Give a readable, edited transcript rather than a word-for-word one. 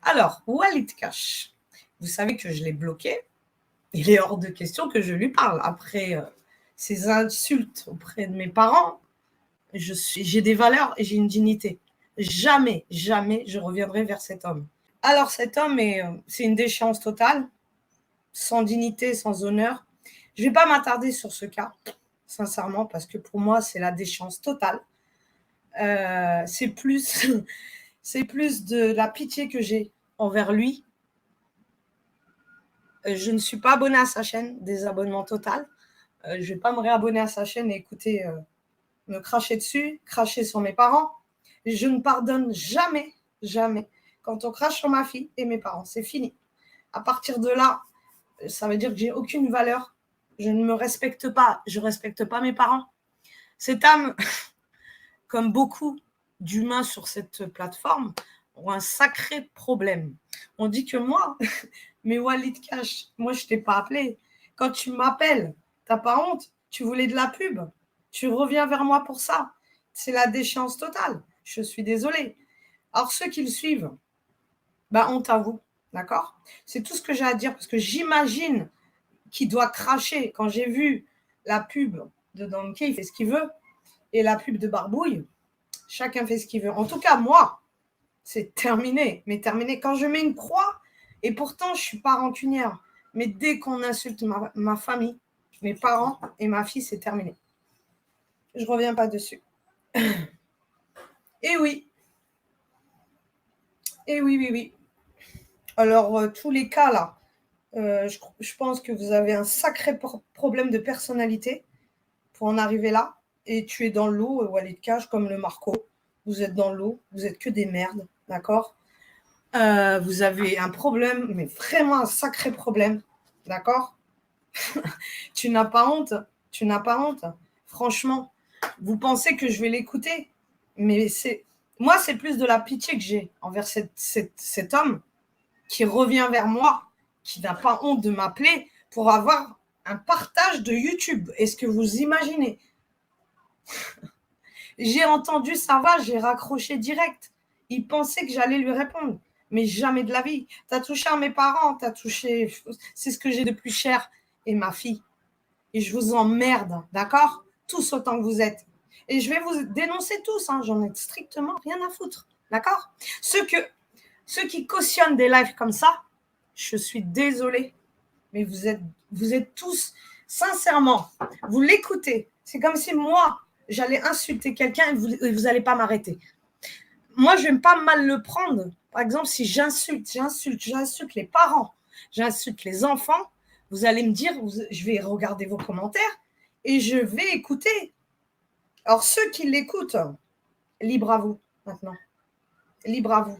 Alors, Walid Cash, vous savez que je l'ai bloqué. Il est hors de question que je lui parle. Après ces insultes auprès de mes parents, j'ai des valeurs et j'ai une dignité. Jamais, jamais je reviendrai vers cet homme. Alors cet homme, c'est une déchéance totale, sans dignité, sans honneur. Je ne vais pas m'attarder sur ce cas, sincèrement, parce que pour moi, c'est la déchéance totale. C'est plus de la pitié que j'ai envers lui. Je ne suis pas abonnée à sa chaîne, désabonnement total. Je ne vais pas me réabonner à sa chaîne et écouter me cracher dessus, cracher sur mes parents. Je ne pardonne jamais, jamais, quand on crache sur ma fille et mes parents. C'est fini. À partir de là, ça veut dire que j'ai aucune valeur. Je ne me respecte pas. Je ne respecte pas mes parents. Cette âme, comme beaucoup d'humains sur cette plateforme, ont un sacré problème. On dit que moi, mais Walid Cash, moi je ne t'ai pas appelé. Quand tu m'appelles, tu n'as pas honte. Tu voulais de la pub. Tu reviens vers moi pour ça. C'est la déchéance totale. Je suis désolée. Alors ceux qui le suivent, honte à vous. D'accord? C'est tout ce que j'ai à dire parce que j'imagine qu'il doit cracher. Quand j'ai vu la pub de Donkey, il fait ce qu'il veut, et la pub de Barbouille, chacun fait ce qu'il veut. En tout cas, moi, c'est terminé. Mais terminé. Quand je mets une croix, et pourtant, je ne suis pas rancunière, mais dès qu'on insulte ma famille, mes parents et ma fille, c'est terminé. Je ne reviens pas dessus. Et oui. Et oui. Alors, tous les cas là, je pense que vous avez un sacré problème de personnalité pour en arriver là. Et tu es dans l'eau, Walid Cash, comme le Marco. Vous êtes dans l'eau, vous êtes que des merdes, d'accord? Vous avez un problème, mais vraiment un sacré problème, d'accord? Tu n'as pas honte, Franchement, vous pensez que je vais l'écouter, mais moi, c'est plus de la pitié que j'ai envers cet homme qui revient vers moi, qui n'a pas honte de m'appeler pour avoir un partage de YouTube. Est-ce que vous imaginez? J'ai entendu sa voix, j'ai raccroché direct. Il pensait que j'allais lui répondre, mais jamais de la vie. Tu as touché à mes parents, c'est ce que j'ai de plus cher, et ma fille. Et je vous emmerde, d'accord? Tous autant que vous êtes. Et je vais vous dénoncer tous, j'en ai strictement rien à foutre, d'accord? Ceux qui cautionnent des lives comme ça, je suis désolée, mais vous êtes tous, sincèrement, vous l'écoutez. C'est comme si moi, j'allais insulter quelqu'un et vous n'allez pas m'arrêter. Moi, je ne vais pas mal le prendre. Par exemple, si j'insulte les parents, j'insulte les enfants, vous allez me dire, je vais regarder vos commentaires et je vais écouter. Alors, ceux qui l'écoutent, libre à vous maintenant. Libre à vous.